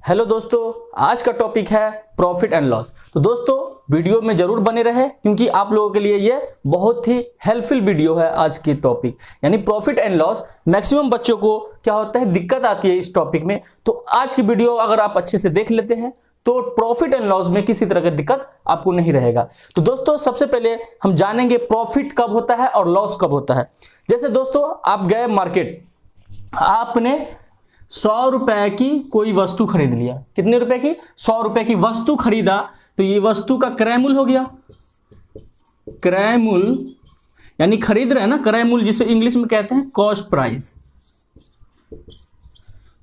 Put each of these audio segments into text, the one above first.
Hello दोस्तों, आज का टॉपिक है प्रॉफिट एंड लॉस। तो दोस्तों वीडियो में जरूर बने रहे क्योंकि आप लोगों के लिए ये बहुत ही हेल्पफुल वीडियो है। आज की टॉपिक यानी प्रॉफिट एंड लॉस। मैक्सिमम बच्चों को क्या होता है, दिक्कत आती है इस टॉपिक में। तो आज की वीडियो अगर आप अच्छे से देख लेते हैं तो प्रॉफिट एंड लॉस में किसी तरह की दिक्कत आपको नहीं रहेगा। तो दोस्तों सबसे पहले हम जानेंगे प्रॉफिट कब होता है और लॉस कब होता है। जैसे दोस्तों आप गए मार्केट, आपने 100 रुपए की कोई वस्तु खरीद लिया। कितने रुपए की? 100 रुपए की वस्तु खरीदा। तो ये वस्तु का क्रय मूल्य हो गया। क्रय मूल्य यानी खरीद रहे हैं ना, क्रय मूल्य जिसे इंग्लिश में कहते हैं कॉस्ट प्राइस।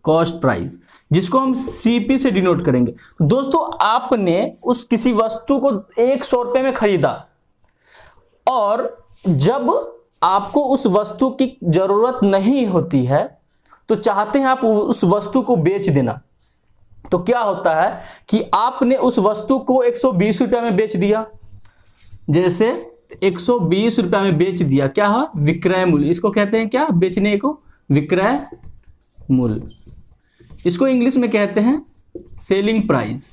कॉस्ट प्राइस जिसको हम सीपी से डिनोट करेंगे। तो दोस्तों आपने उस किसी वस्तु को 100 रुपए में खरीदा और जब आपको उस वस्तु की जरूरत नहीं होती है तो चाहते हैं आप उस वस्तु को बेच देना। तो क्या होता है कि आपने उस वस्तु को 120 रुपया में बेच दिया। जैसे 120 रुपया में बेच दिया, क्या है? विक्रय मूल्य। इसको कहते हैं क्या? बेचने को विक्रय मूल्य। इसको इंग्लिश में कहते हैं सेलिंग प्राइस।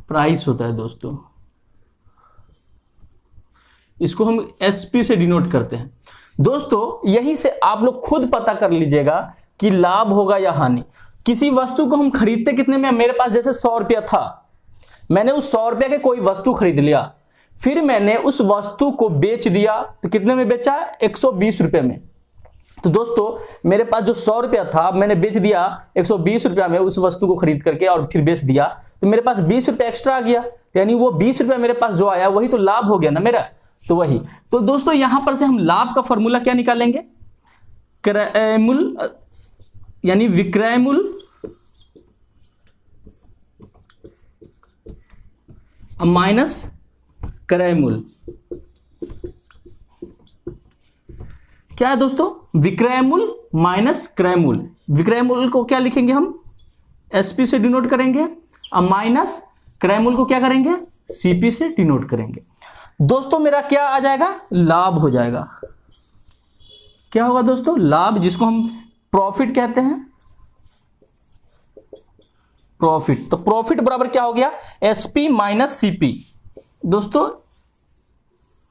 प्राइस होता है दोस्तों, इसको हम एसपी से डिनोट करते हैं। दोस्तों यहीं से आप लोग खुद पता कर लीजिएगा कि लाभ होगा या हानि। किसी वस्तु को हम खरीदते कितने में? मेरे पास जैसे 100 रुपया था, मैंने उस 100 रुपया के कोई वस्तु खरीद लिया, फिर मैंने उस वस्तु को बेच दिया। तो कितने में बेचा? 120 रुपये में। तो दोस्तों मेरे पास जो 100 रुपया था मैंने बेच दिया 120 रुपया में उस वस्तु को खरीद करके और फिर बेच दिया। तो मेरे पास 20 रुपया एक्स्ट्रा आ गया, यानी वो 20 रुपया मेरे पास जो आया वही तो लाभ हो गया ना मेरा। तो वही। तो दोस्तों यहां पर से हम लाभ का फॉर्मूला क्या निकालेंगे? क्रय मूल्य यानी विक्रय मूल्य माइनस क्रय मूल्य। क्या है दोस्तों? विक्रय मूल्य माइनस क्रय मूल्य। विक्रय मूल्य को क्या लिखेंगे हम? एसपी से डिनोट करेंगे और माइनस क्रय मूल्य को क्या करेंगे? सीपी से डिनोट करेंगे। दोस्तों मेरा क्या आ जाएगा? लाभ हो जाएगा। क्या होगा दोस्तों? लाभ, जिसको हम प्रॉफिट कहते हैं। प्रॉफिट। तो प्रॉफिट बराबर क्या हो गया? SP minus CP. दोस्तों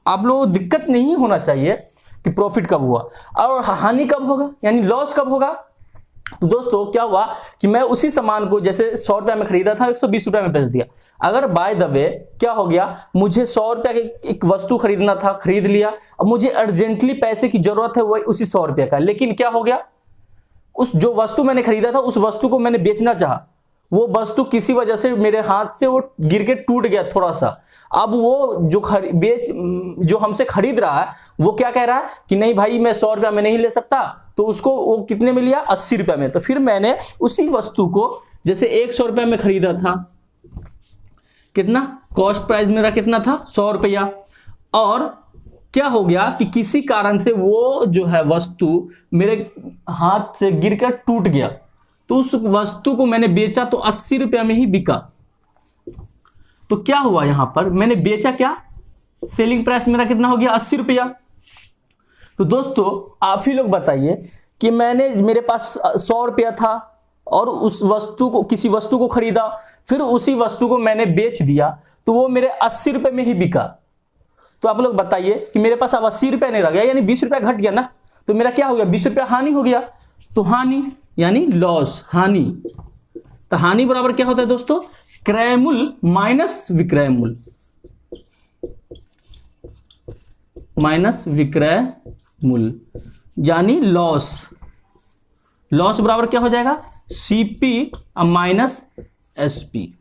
आप लोगों को दिक्कत नहीं होना चाहिए कि प्रॉफिट कब हुआ और हानि कब होगा, यानी लॉस कब होगा। तो दोस्तों क्या हुआ कि मैं उसी सामान को जैसे 100 रुपया में खरीदा था 120 रुपया में बेच दिया। अगर बाय द वे क्या हो गया, मुझे 100 रुपया की एक वस्तु खरीदना था, खरीद लिया, अब मुझे अर्जेंटली पैसे की जरूरत है वही उसी 100 रुपया का। लेकिन क्या हो गया, उस जो वस्तु मैंने खरीदा था उस वस्तु को मैंने बेचना चाहा, वो वस्तु किसी वजह से मेरे हाथ से वो गिर के टूट गया थोड़ा सा। अब वो जो हमसे खरीद रहा है वो क्या कह रहा है कि नहीं भाई मैं 100 रुपया में नहीं ले सकता। तो उसको वो कितने में लिया? 80 रुपया में। तो फिर मैंने उसी वस्तु को जैसे 100 रुपया में खरीदा था, कितना कॉस्ट प्राइस मेरा कितना था? 100 रुपया। और क्या हो गया कि किसी कारण से वो जो है वस्तु मेरे हाथ से गिरकर टूट गया, तो उस वस्तु को मैंने बेचा तो 80 रुपया में ही बिका। तो क्या हुआ यहां पर? मैंने बेचा क्या? सेलिंग प्राइस मेरा कितना हो गया? 80 रुपया। तो दोस्तों आप ही लोग बताइए कि मेरे पास 100 रुपया था और उस वस्तु को, किसी वस्तु को खरीदा, फिर उसी वस्तु को मैंने बेच दिया तो वो मेरे 80 रुपये में ही बिका। तो आप लोग बताइए कि मेरे पास अब 80 रुपया नहीं रह गया, यानी 20 रुपया घट गया ना। तो मेरा क्या हो गया? 20 रुपया हानि हो गया। तो हानि यानी लॉस, हानि। तो हानि बराबर क्या होता है दोस्तों? क्रय मूल्य माइनस विक्रय मूल्य। माइनस विक्रय मूल्य यानी लॉस। लॉस बराबर क्या हो जाएगा? CP minus SP.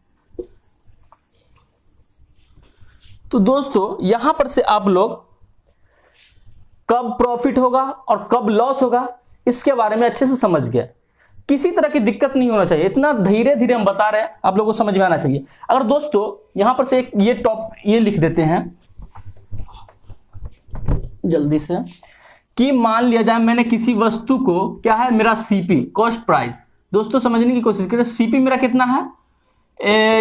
तो दोस्तों यहां पर से आप लोग कब प्रॉफिट होगा और कब लॉस होगा इसके बारे में अच्छे से समझ गए। किसी तरह की दिक्कत नहीं होना चाहिए, इतना धीरे धीरे हम बता रहे हैं, आप लोगों को समझ में आना चाहिए। अगर दोस्तों यहां पर से एक ये लिख देते हैं जल्दी से कि मान लिया जाए मैंने किसी वस्तु को, क्या है मेरा सीपी कॉस्ट प्राइस। दोस्तों समझने की कोशिश करें, सीपी मेरा कितना है?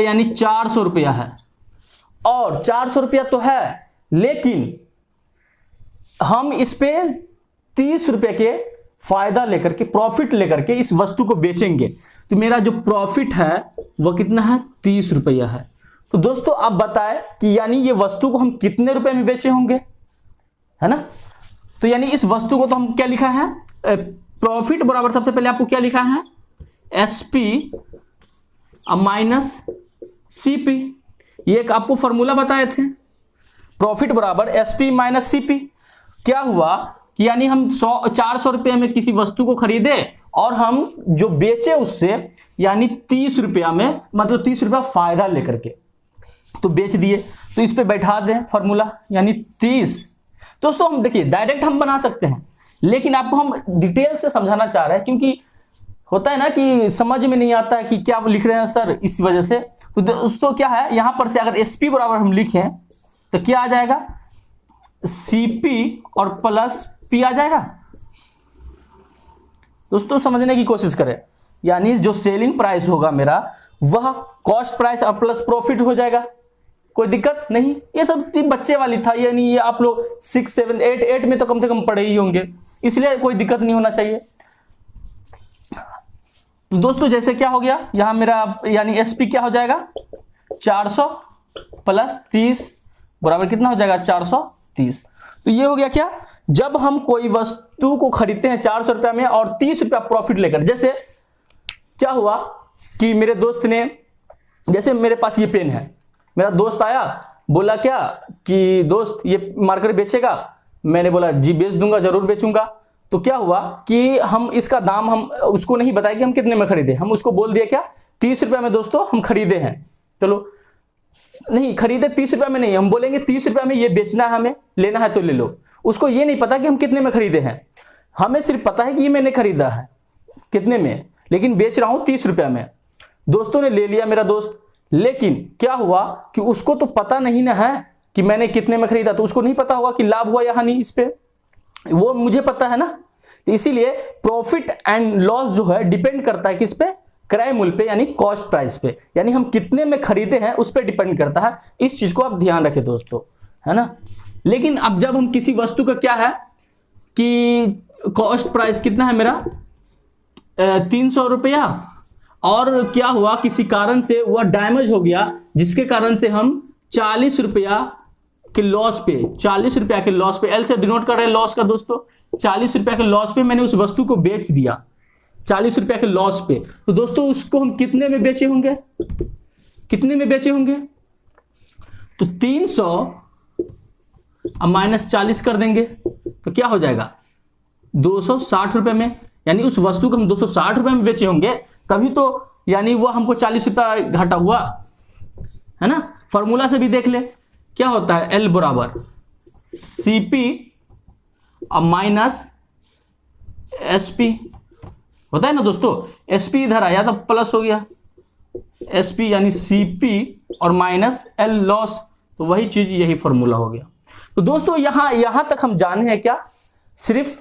यानी 400 रुपया है। और 400 रुपया तो है, लेकिन हम इस पे 30 रुपए के फायदा लेकर के, प्रॉफिट लेकर के इस वस्तु को बेचेंगे, तो मेरा जो प्रॉफिट है वह कितना है, 30 रुपया है। तो दोस्तों आप बताएं कि यानी ये वस्तु को हम कितने रुपए में बेचे होंगे, है ना। तो यानी इस वस्तु को तो हम क्या लिखा है, प्रॉफिट बराबर सबसे पहले आपको क्या लिखा है, एसपी माइनस सीपी। ये एक आपको फॉर्मूला बताए थे, प्रॉफिट बराबर एसपी माइनस सीपी। क्या हुआ कि यानी हम 400 रुपये में किसी वस्तु को खरीदे और हम जो बेचे उससे यानी 30 रुपया में, मतलब 30 रुपया फायदा लेकर के तो बेच दिए। तो इस पे बैठा दें फॉर्मूला, यानी 30। दोस्तों हम देखिए डायरेक्ट हम बना सकते हैं, लेकिन आपको हम डिटेल से समझाना चाह रहे हैं, क्योंकि होता है ना कि समझ में नहीं आता है कि क्या लिख रहे हैं सर, इस वजह से। तो दोस्तों क्या है, यहां पर से अगर एसपी बराबर हम लिखें तो क्या आ जाएगा, सीपी और प्लस पी आ जाएगा। दोस्तों समझने की कोशिश करें, यानी जो सेलिंग प्राइस होगा मेरा वह कॉस्ट प्राइस और प्लस प्रॉफिट हो जाएगा, कोई दिक्कत नहीं। ये सब बच्चे वाली था, यानी ये आप लोग 6, 7, 8 में तो कम से कम पढ़े ही होंगे, इसलिए कोई दिक्कत नहीं होना चाहिए। तो दोस्तों जैसे क्या हो गया, यहां मेरा यानी एसपी क्या हो जाएगा, 400 प्लस 30 बराबर कितना हो जाएगा, 430। तो ये हो गया क्या, जब हम कोई वस्तु को खरीदते हैं 400 रुपया में और 30 रुपया प्रॉफिट लेकर। जैसे क्या हुआ कि मेरे दोस्त ने, जैसे मेरे पास ये पेन है, मेरा दोस्त आया बोला क्या कि दोस्त ये मार्कर बेचेगा, मैंने बोला जी बेच दूंगा, जरूर बेचूंगा। तो क्या हुआ कि हम इसका दाम हम उसको नहीं बताया कि हम कितने में खरीदे, हम उसको बोल दिया क्या 30 रुपया में दोस्तों हम खरीदे हैं। चलो नहीं खरीदे 30 रुपया में नहीं, हम बोलेंगे 30 रुपया में ये बेचना है, हमें लेना है तो ले लो। उसको ये नहीं पता कि हम कितने में खरीदे हैं, हमें सिर्फ पता है कि ये मैंने खरीदा है कितने में, लेकिन बेच रहा हूं 30 रुपया में। दोस्तों ने ले लिया मेरा दोस्त, लेकिन क्या हुआ कि उसको तो पता नहीं ना है कि मैंने कितने में खरीदा, तो उसको नहीं पता होगा कि लाभ हुआ या हानि, इस पे वो मुझे पता है ना। तो इसीलिए प्रॉफिट एंड लॉस जो है डिपेंड करता है किस पे, क्रय मूल्य पे, यानी कॉस्ट प्राइस पे, यानी हम कितने में खरीदे हैं उस पे डिपेंड करता है। इस चीज को आप ध्यान रखें दोस्तों, है ना। लेकिन अब जब हम किसी वस्तु का क्या है कि कॉस्ट प्राइस कितना है मेरा 300 रुपया, और क्या हुआ किसी कारण से वह डैमेज हो गया, जिसके कारण से हम 40 रुपया के लॉस पे, 40 रुपया के लॉस पे, एल से डिनोट कर रहे हैं लॉस का दोस्तों, 40 रुपया के लॉस पे मैंने उस वस्तु को बेच दिया, 40 रुपया के लॉस पे। तो दोस्तों उसको हम कितने में बेचे होंगे, कितने में बेचे होंगे, तो 300 माइनस 40 कर देंगे तो क्या हो जाएगा 260 रुपए में, यानी उस वस्तु को हम 260 रुपए में बेचे होंगे, तभी तो यानी वो हमको 40 रुपया घाटा हुआ, है ना। फॉर्मूला से भी देख ले क्या होता है, एल बराबर सीपी माइनस एसपी होता है ना दोस्तों। एसपी इधर आया तो प्लस हो गया, एसपी यानी सीपी और माइनस एल लॉस, तो वही चीज यही फॉर्मूला हो गया। तो दोस्तों यहां तक हम जाने हैं क्या, सिर्फ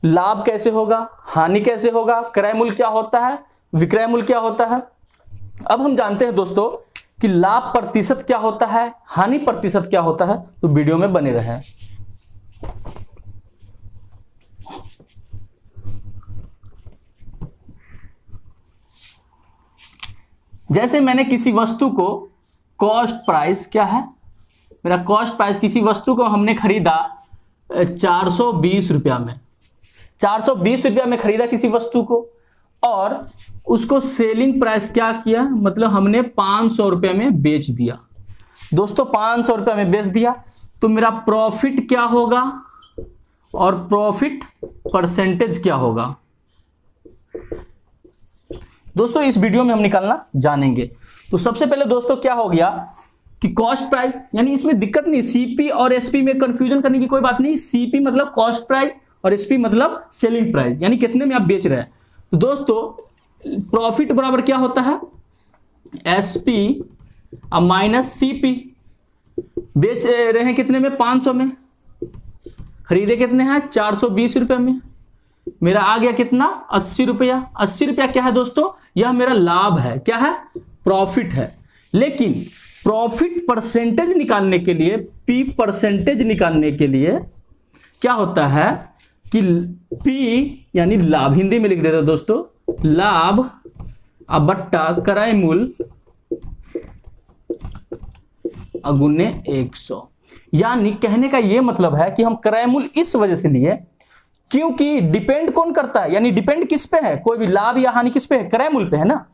लाभ कैसे होगा, हानि कैसे होगा, क्रय मूल्य क्या होता है, विक्रय मूल्य क्या होता है। अब हम जानते हैं दोस्तों कि लाभ प्रतिशत क्या होता है, हानि प्रतिशत क्या होता है, तो वीडियो में बने रहें। जैसे मैंने किसी वस्तु को कॉस्ट प्राइस क्या है मेरा, कॉस्ट प्राइस किसी वस्तु को हमने खरीदा 420 रुपया में, 420 रुपया में खरीदा किसी वस्तु को, और उसको सेलिंग प्राइस क्या किया, मतलब हमने 500 रुपये में बेच दिया। दोस्तों 500 रुपये में बेच दिया तो मेरा प्रॉफिट क्या होगा और प्रॉफिट परसेंटेज क्या होगा, दोस्तों इस वीडियो में हम निकालना जानेंगे। तो सबसे पहले दोस्तों क्या हो गया कि कॉस्ट प्राइस, यानी इसमें दिक्कत नहीं, सीपी और एसपी में कंफ्यूजन करने की कोई बात नहीं। सीपी मतलब कॉस्ट प्राइस और एसपी मतलब सेलिंग प्राइस, यानी कितने में आप बेच रहे हैं। तो दोस्तों प्रॉफिट बराबर क्या होता है, एसपी माइनस सीपी। बेच रहे हैं कितने में, 500 में, खरीदे कितने हैं 420 रुपये में, मेरा आ गया कितना 80 रुपया। 80 रुपया क्या है दोस्तों, यह मेरा लाभ है, क्या है, प्रॉफिट है। लेकिन प्रॉफिट परसेंटेज निकालने के लिए, पी परसेंटेज निकालने के लिए क्या होता है, कि P यानी लाभ, हिंदी में लिख देते हैं दोस्तों, लाभ बट्टा क्रय मूल्य गुने 100। यानी कहने का यह मतलब है कि हम क्रय मूल्य इस वजह से लिए क्योंकि डिपेंड कौन करता है, यानी डिपेंड किस पे है, कोई भी लाभ या हानि किस पे है, क्रय मूल्य पे है ना।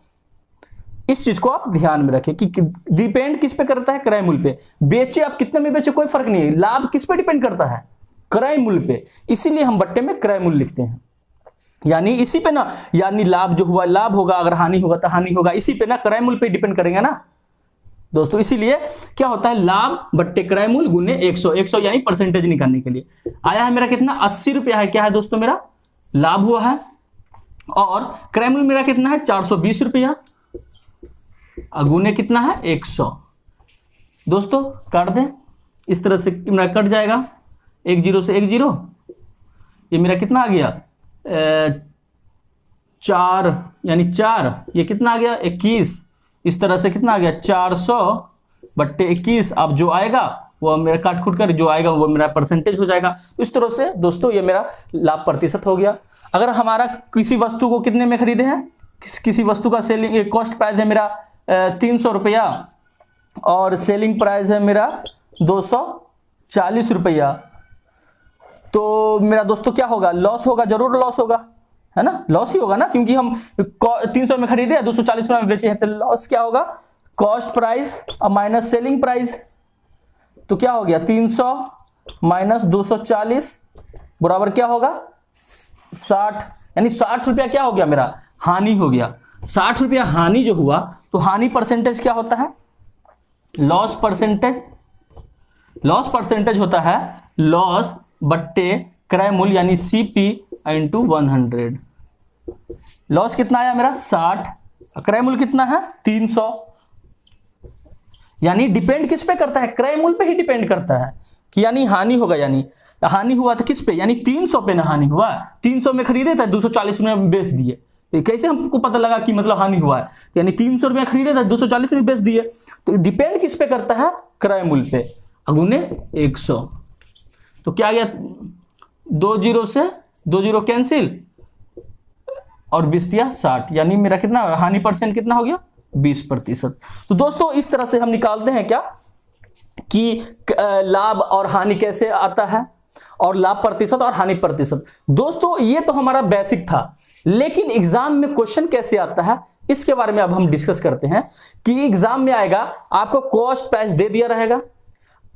इस चीज को आप ध्यान में रखें कि डिपेंड किस पे करता है, क्रय मूल्य पे। बेचे आप कितने में बेचे कोई फर्क नहीं है, लाभ किस पे डिपेंड करता है, क्रय मूल्य पे। इसीलिए हम बट्टे में क्रय मूल्य लिखते हैं, यानी इसी पे ना, यानी लाभ जो हुआ लाभ होगा, अगर हानि होगा तो हानि होगा, इसी पे ना क्रय मूल्य पे डिपेंड करेंगे ना दोस्तों। इसीलिए क्या होता है, लाभ बट्टे क्रय मूल्य गुने 100। 100 यानी परसेंटेज निकालने के लिए आया है मेरा कितना, 80 रुपया है, क्या है दोस्तों, मेरा लाभ हुआ है। और क्रय मूल्य मेरा कितना है, 420 रुपया, गुने कितना है, 100। दोस्तों काट दें, इस तरह से मेरा कट जाएगा, 1 0 से 1 0, ये मेरा कितना आ गया, 4 यानी 4, ये कितना आ गया, 21। इस तरह से कितना आ गया, 400 बट्टे 21। अब जो आएगा वो मेरा काट खुट कर जो आएगा वो मेरा परसेंटेज हो जाएगा। इस तरह से दोस्तों ये मेरा लाभ प्रतिशत हो गया। अगर हमारा किसी वस्तु को कितने में खरीदे हैं, किसी वस्तु का सेलिंग कॉस्ट प्राइस है मेरा 300 रुपया और सेलिंग प्राइस है मेरा 240 रुपया, तो मेरा दोस्तों क्या होगा, लॉस होगा, जरूर लॉस होगा, है ना, लॉस ही होगा ना, क्योंकि हम 300 में खरीदे 240 में बेचे हैं, तो लॉस क्या होगा, कॉस्ट प्राइस और माइनस सेलिंग प्राइस, तो क्या हो गया 300 माइनस 240 बराबर क्या होगा 60, यानी 60 रुपया क्या हो गया मेरा, हानि हो गया। 60 रुपया हानि जो हुआ, तो हानि परसेंटेज क्या होता है, लॉस परसेंटेज। लॉस परसेंटेज होता है लॉस बट्टे क्रय मूल्य यानी सीपी इंटू 100। लॉस कितना आया मेरा 60, क्रय मूल्य कितना है 300। यानी डिपेंड किस पे करता है, क्रय मूल्य पे ही डिपेंड करता है कि यानी हानि होगा, यानी हानि हुआ तो किस पे, यानी 300 पे ना हानि हुआ, 300 में खरीदे थे 240 में बेच दिए, तो कैसे हमको पता लगा कि मतलब हानि हुआ है, तो यानी 300 रुपया खरीदे थे 240 में बेच दिए, तो डिपेंड किस पे करता है, क्रय मूल्य पे, गुने 100। तो क्या गया, 2 0 से 2 0 कैंसिल और 20 दिया 60, यानी मेरा कितना हानि परसेंट कितना हो गया 20%। तो दोस्तों इस तरह से हम निकालते हैं क्या कि लाभ और हानि कैसे आता है, और लाभ प्रतिशत और हानि प्रतिशत। दोस्तों ये तो हमारा बेसिक था, लेकिन एग्जाम में क्वेश्चन कैसे आता है इसके बारे में अब हम डिस्कस करते हैं कि एग्जाम में आएगा, आपको कॉस्ट प्राइस दे दिया रहेगा,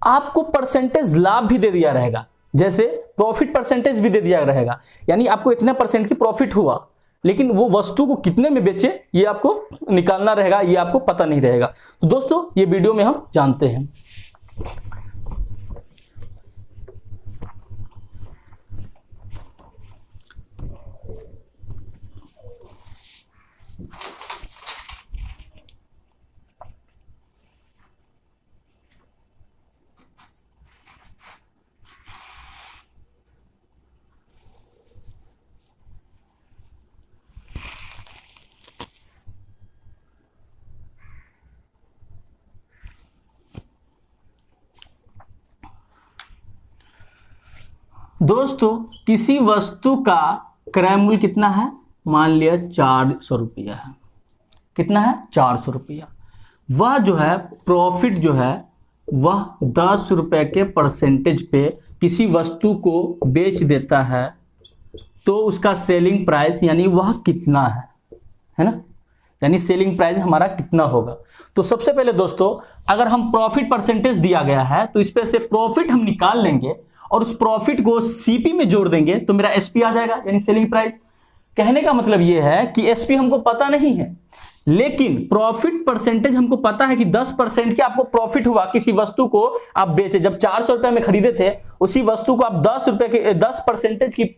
आपको परसेंटेज लाभ भी दे दिया रहेगा, जैसे प्रॉफिट परसेंटेज भी दे दिया रहेगा, यानी आपको इतने परसेंट की प्रॉफिट हुआ, लेकिन वो वस्तु को कितने में बेचे ये आपको निकालना रहेगा, ये आपको पता नहीं रहेगा। तो दोस्तों ये वीडियो में हम जानते हैं। दोस्तों किसी वस्तु का क्रय मूल्य कितना है, मान लिया 400 रुपया है, कितना है 400 रुपया, वह जो है प्रॉफिट जो है वह 10 रुपए के परसेंटेज पे किसी वस्तु को बेच देता है, तो उसका सेलिंग प्राइस यानी वह कितना है ना, यानी सेलिंग प्राइस हमारा कितना होगा। तो सबसे पहले दोस्तों अगर हम प्रॉफिट परसेंटेज दिया गया है तो इस पे से प्रॉफिट हम निकाल लेंगे और उस प्रॉफिट को सीपी में जोड़ देंगे, तो मेरा एसपी आ जाएगा, यानी सेलिंग प्राइस। कहने का मतलब यह है कि एसपी हमको पता नहीं है, लेकिन प्रॉफिट परसेंटेज हमको पता है कि 10% के आपको प्रॉफिट हुआ, किसी वस्तु को आप बेचे, जब 400 रुपए में खरीदे थे उसी वस्तु को आप 10 रुपए के 10% की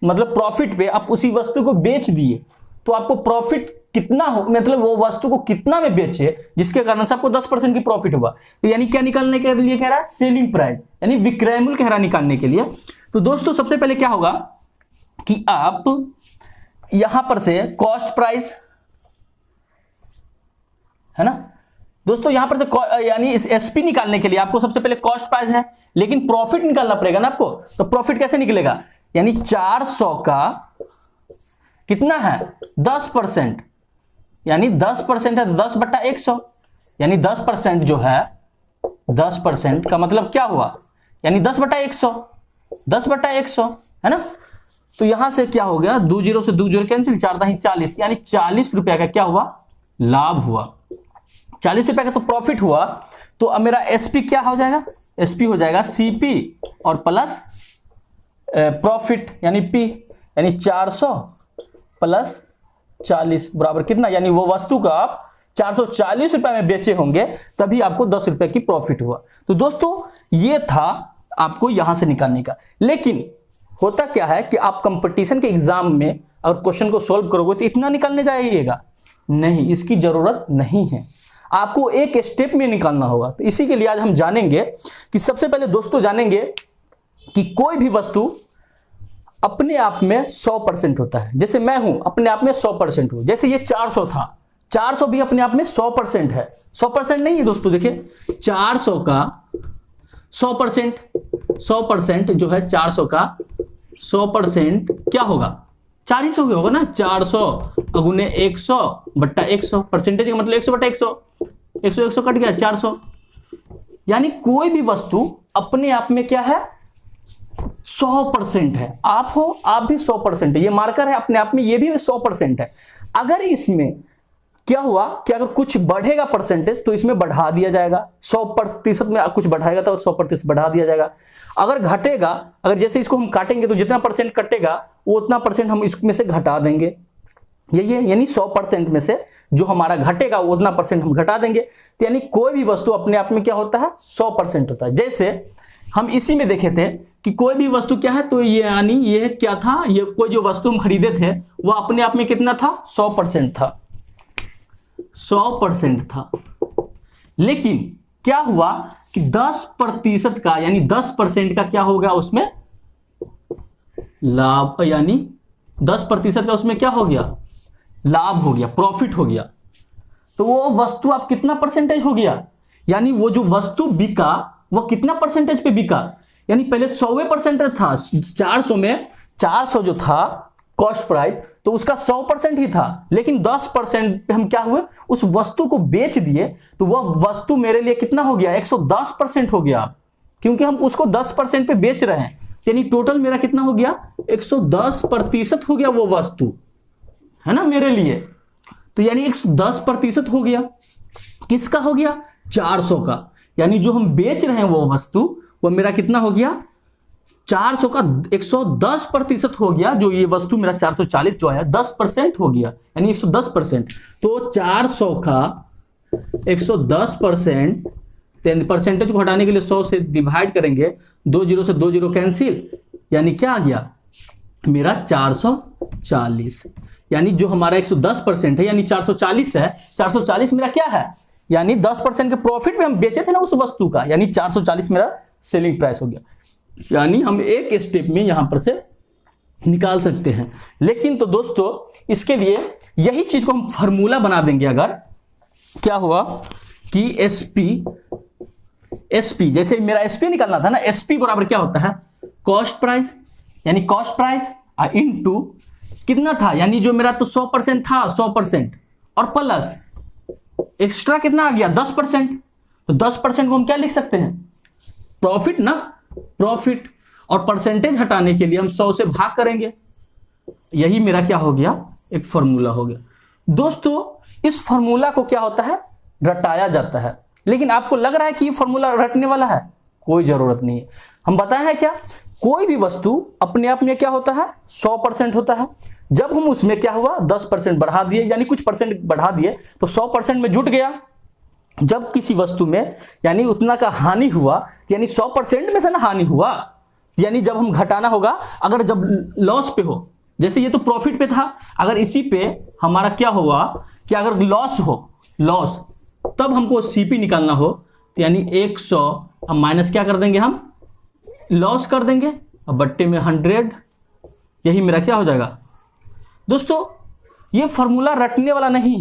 मतलब प्रॉफिट पे आप उसी वस्तु को बेच दिए, तो आपको प्रॉफिट कितना हो, मतलब वो वस्तु को कितना में बेचे जिसके कारण से आपको 10% की प्रॉफिट हुआ। तो यानी क्या निकालने के लिए कह रहा है, सेलिंग प्राइस, यानी विक्रय मूल्य कह रहा निकालने के लिए। तो दोस्तों सबसे पहले क्या होगा कि आप यहां पर से कॉस्ट प्राइस है ना दोस्तों, यहां पर से यानी इस एसपी निकालने के लिए आपको सबसे पहले कॉस्ट प्राइस है, लेकिन प्रॉफिट निकालना पड़ेगा ना आपको। तो प्रॉफिट कैसे निकलेगा, यानी 400 का कितना है 10%, यानी 10% है तो 10/100, यानी 10% जो है 10% का मतलब क्या हुआ, यानी 10/100, 10/100 है ना। तो यहां से क्या हो गया, 2 जीरो से 2 जीरो कैंसिल, 4 दाही 40, यानी 40 रुपया का क्या हुआ, लाभ हुआ। 40 रुपया का तो प्रॉफिट हुआ। तो अब मेरा एसपी क्या हो जाएगा, एसपी हो जाएगा सीपी और प्लस प्रॉफिट यानी पी, यानी 400 प्लस 40 बराबर कितना, यानी वो वस्तु का आप 440 रुपए में बेचे होंगे तभी आपको 10 रुपए की प्रॉफिट हुआ। तो दोस्तों ये था आपको यहां से निकालने का। लेकिन होता क्या है कि आप कंपटीशन के एग्जाम में अगर क्वेश्चन को सॉल्व करोगे तो इतना निकालने जाइएगा नहीं, इसकी जरूरत नहीं है, आपको एक स्टेप में निकालना होगा। तो इसी के लिए आज हम जानेंगे कि सबसे पहले दोस्तों जानेंगे कि कोई भी वस्तु अपने आप में 100% होता है। जैसे मैं हूं अपने आप में 100% हूं, जैसे ये 400 था, 400 भी अपने आप में 100% है। 100% नहीं है दोस्तों, देखिए 400 का 100% जो है 400 का 100% क्या होगा, 400 होगा ना, 400 गुने 100/100, परसेंटेज का मतलब 100/100, 100 कट गया 400। यानी कोई भी वस्तु अपने आप में क्या है 100% है। आप हो, आप भी 100% है, ये मार्कर है अपने आप में, ये भी 100% है। अगर इसमें क्या हुआ कि अगर कुछ बढ़ेगा परसेंटेज तो इसमें बढ़ा दिया जाएगा, 100% में कुछ बढ़ाएगा तो 100% बढ़ा दिया जाएगा। अगर घटेगा, अगर जैसे इसको हम काटेंगे तो जितना परसेंट कटेगा वो उतना परसेंट हम इसमें से घटा देंगे, यही है, यानी 100% में से जो हमारा घटेगा वो उतना परसेंट हम घटा देंगे। तो यानी कोई भी वस्तु अपने आप में क्या होता है 100% होता है। जैसे हम इसी में देखे थे कि कोई भी वस्तु क्या है, तो ये यानी ये क्या था, ये कोई जो वस्तु हम खरीदे थे वो अपने आप में कितना था 100% था, 100% था। लेकिन क्या हुआ कि 10% का, यानी 10% का क्या हो गया उसमें लाभ, यानी 10% का उसमें क्या हो गया, लाभ हो गया, प्रॉफिट हो गया। तो वो वस्तु आप कितना परसेंटेज हो गया, यानी वो जो वस्तु बिका वो कितना परसेंटेज पे बिका, यानी पहले 100% था, 400 में 400 जो था कॉस्ट प्राइस तो उसका 100% ही था, लेकिन 10% पे हम क्या हुए उस वस्तु को बेच दिए तो वह वस्तु मेरे लिए कितना हो गया 110% हो गया, क्योंकि हम उसको 10% पे बेच रहे हैं, यानी टोटल मेरा कितना हो गया 110% हो गया वो वस्तु, है ना मेरे लिए। तो यानी 110% हो गया, किसका हो गया 400 का, यानी जो हम बेच रहे हैं वो वस्तु वो मेरा कितना हो गया 400 का 110% हो गया। जो ये वस्तु मेरा 440 जो है 10% हो गया, यानी 110%। तो 400 का 110%, परसेंटेज को हटाने के लिए 100 से डिवाइड करेंगे, 2 जीरो से 2 जीरो कैंसिल, यानी क्या आ गया मेरा 440, यानी जो हमारा 110% है यानी 440 है, 440 मेरा क्या है, यानी 10% के प्रॉफिट में हम बेचे थे ना उस वस्तु का, यानी 440 मेरा सेलिंग प्राइस हो गया। यानी हम एक स्टेप में यहां पर से निकाल सकते हैं। लेकिन तो दोस्तों इसके लिए यही चीज को हम फार्मूला बना देंगे। अगर क्या हुआ कि एसपी जैसे मेरा एसपी निकालना था ना, एसपी बराबर क्या होता है कॉस्ट प्राइस, यानी कॉस्ट प्राइस इनटू कितना था, यानी जो मेरा तो 100% था 100% और प्लस एक्स्ट्रा कितना आ गया 10%। तो 10% को हम क्या लिख सकते हैं प्रॉफिट ना, प्रॉफिट, और परसेंटेज हटाने के लिए हम 100 से भाग करेंगे। यही मेरा क्या हो गया एक फॉर्मूला हो गया। दोस्तों इस फॉर्मूला को क्या होता है रटाया जाता है। लेकिन आपको लग रहा है कि ये फॉर्मूला रटने वाला है, कोई जरूरत नहीं है। हम बताए हैं क्या, कोई भी वस्तु अपने आप में क्या होता है 100% होता है। जब हम उसमें क्या हुआ 10% बढ़ा दिए, यानी कुछ परसेंट बढ़ा दिए तो 100% में जुट गया। जब किसी वस्तु में यानी उतना का हानि हुआ, यानी 100% में से ना हानि हुआ, यानी जब हम घटाना होगा, अगर जब लॉस पे हो, जैसे ये तो प्रॉफिट पे था, अगर इसी पे हमारा क्या हुआ कि अगर लॉस हो, लॉस, तब हमको सीपी निकालना हो, तो यानी 100 अब माइनस क्या कर देंगे हम लॉस कर देंगे, अब बट्टे में 100, यही मेरा क्या हो जाएगा। दोस्तों ये फॉर्मूला रटने वाला नहीं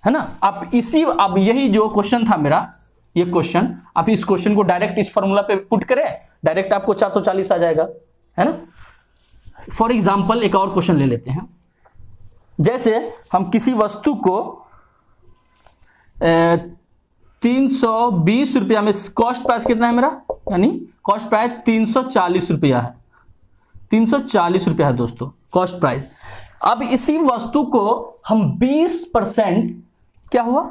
है ना। आप इसी, अब यही जो क्वेश्चन था मेरा, ये क्वेश्चन, आप इस क्वेश्चन को डायरेक्ट इस फॉर्मूला पे पुट करें, डायरेक्ट आपको 440 आ जाएगा, है ना। फॉर एग्जाम्पल एक और क्वेश्चन ले लेते हैं। जैसे हम किसी वस्तु को 320 रुपया में, कॉस्ट प्राइस कितना है मेरा, यानी कॉस्ट प्राइस 340 रुपया है, 340 रुपया है दोस्तों कॉस्ट प्राइस। अब इसी वस्तु को हम 20% क्या हुआ,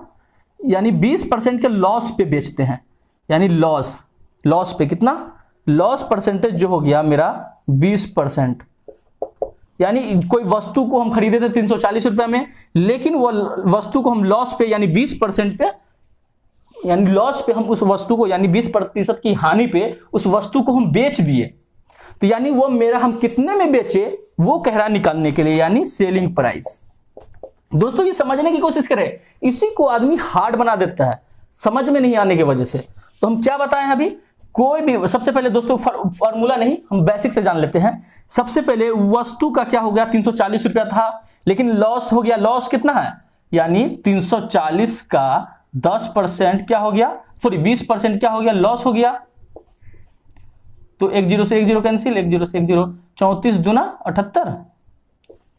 यानी 20% के लॉस पे बेचते हैं, यानी लॉस पे कितना, लॉस परसेंटेज जो हो गया मेरा 20%। यानी कोई वस्तु को हम खरीदे थे 340 रुपये में, लेकिन वो वस्तु को हम लॉस पे यानी 20% पे, यानी लॉस पे हम उस वस्तु को, यानी 20% की हानि पे उस वस्तु को हम बेच दिए। तो यानी वो मेरा हम कितने में बेचे वो कह रहा निकालने के लिए, यानी सेलिंग प्राइस। दोस्तों ये समझने की कोशिश करें, इसी को आदमी हार्ड बना देता है समझ में नहीं आने की वजह से। तो हम क्या बताएं अभी, कोई भी, सबसे पहले दोस्तों फॉर्मूला नहीं, हम बेसिक से जान लेते हैं। सबसे पहले वस्तु का क्या हो गया, 340 रुपया था, लेकिन लॉस हो गया, लॉस कितना है, यानी 340 का 10% क्या हो गया, सॉरी 20% क्या हो गया, लॉस हो गया। तो 1 0 से 1 0 कैंसिल, 1 0 से 1 0, 34 दूना 78,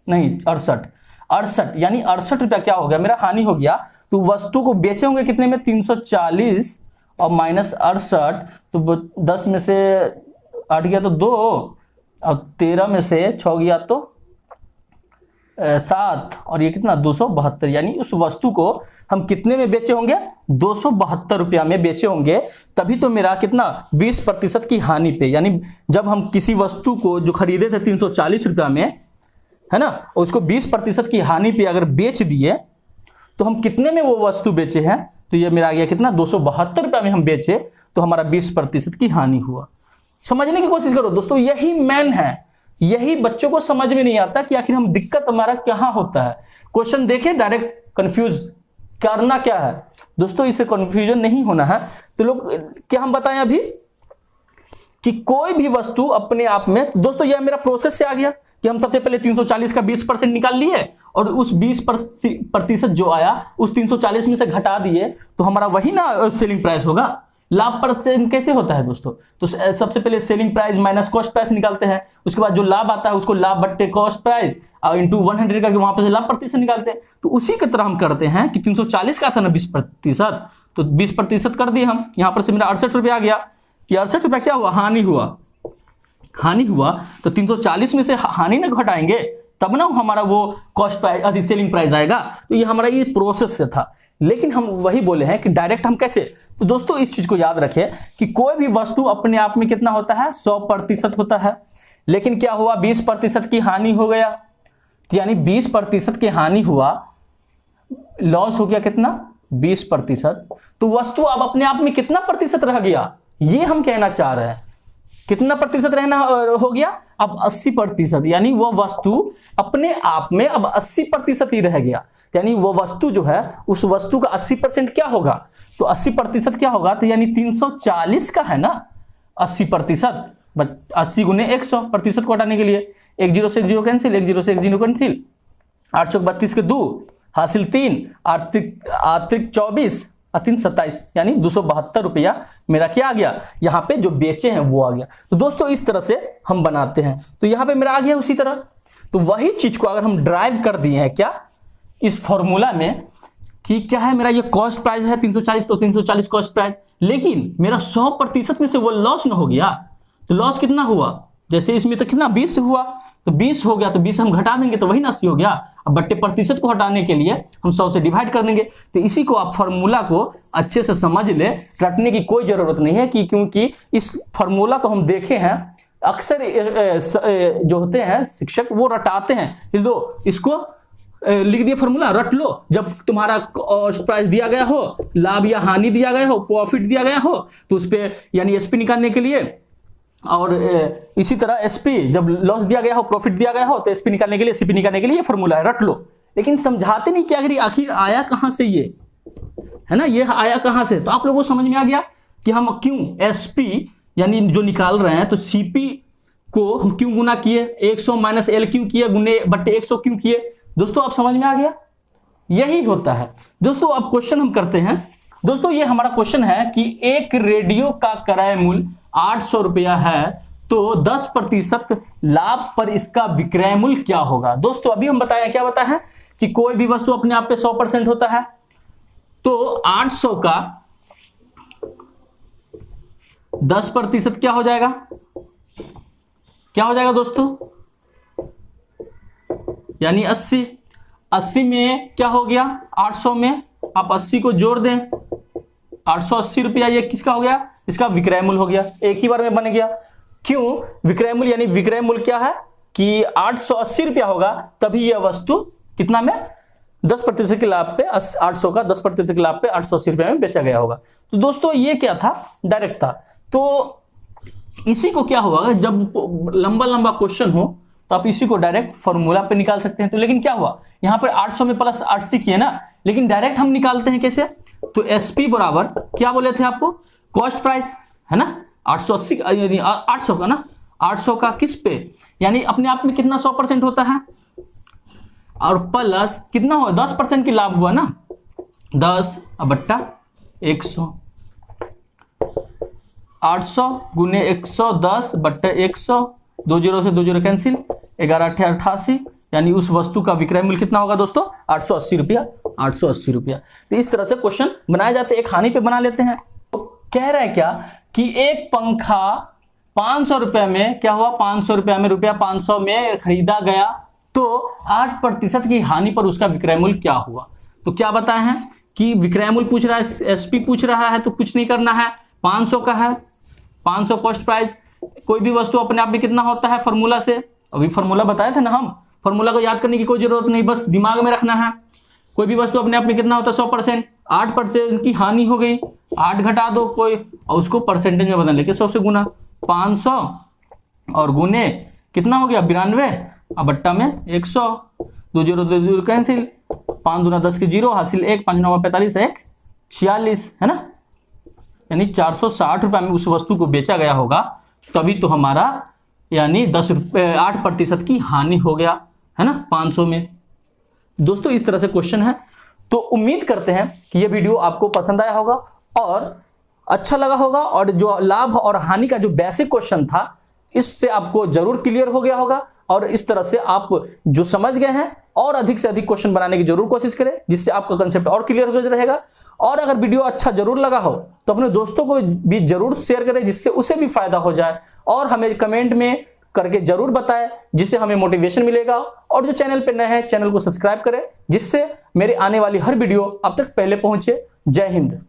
नहीं 68, यानी 68 रुपया क्या हो गया मेरा हानि हो गया। तो वस्तु को बेचे होंगे कितने में, 340 और माइनस 68, तो 10 में से 8 गया तो 2, और 13 में से 6 गया तो 7, और ये कितना 272, यानी उस वस्तु को हम कितने में बेचे होंगे, 272 रुपया में बेचे होंगे। तभी तो मेरा कितना 20% की हानि पे, यानी जब हम किसी वस्तु को जो खरीदे थे 340 रुपया में, है ना, उसको 20% की हानि पे अगर बेच दिए तो हम कितने में वो वस्तु बेचे हैं, तो ये मेरा आ गया कितना 272 रुपया में हम बेचे, तो हमारा 20% की हानि हुआ। समझने की कोशिश करो दोस्तों, यही मेन है, यही बच्चों को समझ में नहीं आता कि आखिर हम दिक्कत हमारा कहां होता है। क्वेश्चन देखें डायरेक्ट कंफ्यूज करना क्या है दोस्तों, इससे कंफ्यूजन नहीं होना है। तो लोग क्या हम बताएं अभी कि कोई भी वस्तु अपने आप में, दोस्तों यह मेरा प्रोसेस से आ गया कि हम सबसे पहले 340 का 20% निकाल लिए और उस 20% जो आया उस 340 में से घटा दिए, तो हमारा वही ना सेलिंग प्राइस होगा। लाभ परसेंट कैसे होता है दोस्तों, तो सबसे पहले selling price minus cost price निकालते हैं, उसके बाद जो लाभ आता है उसको लाभ बट्टे कॉस्ट प्राइस और इंटू 100 का, वहां पर से लाभ प्रतिशत निकालते हैं। तो उसी की तरह हम करते हैं कि 340 का था ना 20%, तो 20% कर दिए हम, यहां पर से मेरा 68 रुपया आ गया कि 68 रुपया क्या हुआ, हानि हुआ। तो 340 में से हानि ना घटाएंगे तब ना हमारा वो कॉस्ट प्राइस अधिक सेलिंग प्राइस आएगा। तो ये हमारा ये प्रोसेस से था, लेकिन हम वही बोले हैं कि डायरेक्ट हम कैसे। तो दोस्तों इस चीज को याद रखें कि कोई भी वस्तु अपने आप में कितना होता है, 100% होता है, लेकिन क्या हुआ 20% की हानि हो गया, तो यानी 20% की हानि हुआ, लॉस हो गया कितना 20%। तो वस्तु अब अपने आप में कितना प्रतिशत रह गया, ये हम कहना चाह रहे हैं। कितना प्रतिशत रहना हो गया, अब 80%, यानी वो वस्तु अपने आप में अब 80% ही रह गया। यानी वो वस्तु जो है उस वस्तु का 80% क्या होगा, तो 80% क्या होगा, तो यानी 340 का है ना 80%, 80 गुने 100 प्रतिशत को हटाने के लिए 1 0 से 1 0 कैंसिल, 1 0 से 1 0 कैंसिल, 8 चौक 32 के 2 हासिल 3, आर्थिक 24 3 27, यानी 272 रुपया मेरा क्या आ गया, यहाँ पे जो बेचे हैं वो आ गया। तो दोस्तों इस तरह से हम बनाते हैं, तो यहाँ पे मेरा आ गया उसी तरह। तो वही चीज को अगर हम ड्राइव कर दिए हैं क्या इस फॉर्मूला में कि क्या है मेरा ये कॉस्ट प्राइस है 340, तो 340 कॉस्ट प्राइस, लेकिन मेरा 100% में से वो लॉस ना हो गया, तो लॉस कितना हुआ, जैसे इसमें तो कितना 20 हुआ, तो 20 हो गया, तो 20 हम घटा देंगे तो वही ना 80 हो गया। अब बट्टे प्रतिशत को हटाने के लिए हम 100 से डिवाइड कर देंगे। तो इसी को आप फार्मूला को अच्छे से समझ ले, रटने की कोई जरूरत नहीं है कि क्योंकि इस फार्मूला को हम देखे हैं अक्सर जो होते हैं शिक्षक वो रटाते हैं, लो इसको लिख दिया फार्मूला रट लो, जब तुम्हारा कॉस्ट प्राइस दिया गया हो, लाभ या हानि दिया गया हो, प्रॉफिट दिया गया हो, तो उस पर यानी एसपी निकालने के लिए, और इसी तरह एसपी जब लॉस दिया गया हो, प्रॉफिट दिया गया हो, तो एसपी निकालने के लिए, सीपी निकालने के लिए ये फार्मूला है, रट लो। लेकिन समझाते नहीं क्या आखिर आया कहां से, ये है ना, ये आया कहां से। तो आप लोगों को समझ में आ गया कि हम क्यों एसपी यानी जो निकाल रहे हैं, तो सीपी को हम क्यों गुना किए, 100 माइनस एल क्यों किए, गुने बट्टे 100 क्यों किए। दोस्तों आप समझ में आ गया, यही होता है। दोस्तों अब क्वेश्चन हम करते हैं। दोस्तों ये हमारा क्वेश्चन है कि एक रेडियो का क्रय मूल्य 800 रुपया है, तो 10% लाभ पर इसका विक्रय मूल्य क्या होगा। दोस्तों अभी हम बताया, क्या बताया है कि कोई भी वस्तु अपने आप पे 100% होता है, तो 800 का 10% क्या हो जाएगा, क्या हो जाएगा दोस्तों, यानी 80। 80 में क्या हो गया, 800 में आप 80 को जोड़ दें, 880 रुपया, ये किसका हो गया, इसका विक्रय मूल्य हो गया, एक ही बार में बन गया। क्यों विक्रय मूल्य, यानी विक्रय मूल्य क्या है कि 880 रुपया होगा, तभी यह वस्तु कितना में 10% के लाभ पे, 800 का 10% के लाभ पे 880 रुपये में बेचा गया होगा। तो दोस्तों ये क्या था, डायरेक्ट था। तो इसी को क्या होगा, जब लंबा लंबा क्वेश्चन हो तो आप इसी को डायरेक्ट फॉर्मूला पे निकाल सकते हैं। तो लेकिन क्या हुआ, यहाँ पर 800 में प्लस 80 किए ना, लेकिन डायरेक्ट हम निकालते हैं कैसे, तो एसपी बराबर क्या बोले थे आपको, कॉस्ट प्राइस है ना, 880 यानी 800 का ना, 800 का किस पे, यानी अपने आप में कितना 100% होता है, और प्लस कितना हुआ 10% की लाभ हुआ ना, 10 बट्टा 100, 800 गुने 110 बट्टा 100, 2 0 से 2 0 कैंसिल, 11 8 88, यानी उस वस्तु का विक्रय मूल्य कितना होगा दोस्तों, 880 रुपया, 880 रुपया। तो इस तरह से क्वेश्चन बनाए जाते हैं, एक हानि पे बना लेते हैं। तो कह रहा है क्या कि एक पंखा 500 रुपए में क्या हुआ, 500 रुपया में, रुपया 500 में खरीदा गया, तो 8% की हानि पर उसका विक्रय मूल्य क्या हुआ। तो क्या बताए हैं कि विक्रय मूल्य पूछ रहा है, एसपी पूछ रहा है, तो कुछ नहीं करना है, 500 का है, 500 कॉस्ट प्राइस। कोई भी वस्तु अपने आप में कितना होता है, फॉर्मूला से, अभी फॉर्मूला बताया था ना हम, फॉर्मूला को याद करने की कोई जरूरत नहीं, बस दिमाग में रखना है। कोई भी वस्तु अपने आप में कितना होता है, 100%, 8% की हानि हो गई, 8 घटा दो कोई, और उसको परसेंटेज में बदल लेके 100 से गुना, 500 और गुने कितना हो गया 92, अब बट्टा में 100, 2 0 कैंसिल, 5 दूना 10 के 0, हासिल 1, 5 9 45, 1 46 है ना, यानी 460 रुपये में उस वस्तु को बेचा गया होगा, तभी तो हमारा यानी 8% की हानि हो गया है ना 500 में। दोस्तों इस तरह से क्वेश्चन है। तो उम्मीद करते हैं कि ये वीडियो आपको पसंद आया होगा और अच्छा लगा होगा, और जो लाभ और हानि का जो बेसिक क्वेश्चन था इससे आपको जरूर क्लियर हो गया होगा, और इस तरह से आप जो समझ गए हैं और अधिक से अधिक क्वेश्चन बनाने की जरूर कोशिश करें, जिससे आपका कंसेप्ट और क्लियर हो रहेगा। और अगर वीडियो अच्छा जरूर लगा हो तो अपने दोस्तों को भी जरूर शेयर करें, जिससे उसे भी फायदा हो जाए, और हमें कमेंट में करके जरूर बताएं, जिससे हमें मोटिवेशन मिलेगा। और जो चैनल पे नए हैं, चैनल को सब्सक्राइब करें, जिससे मेरे आने वाली हर वीडियो आप तक पहले पहुंचे। जय हिंद।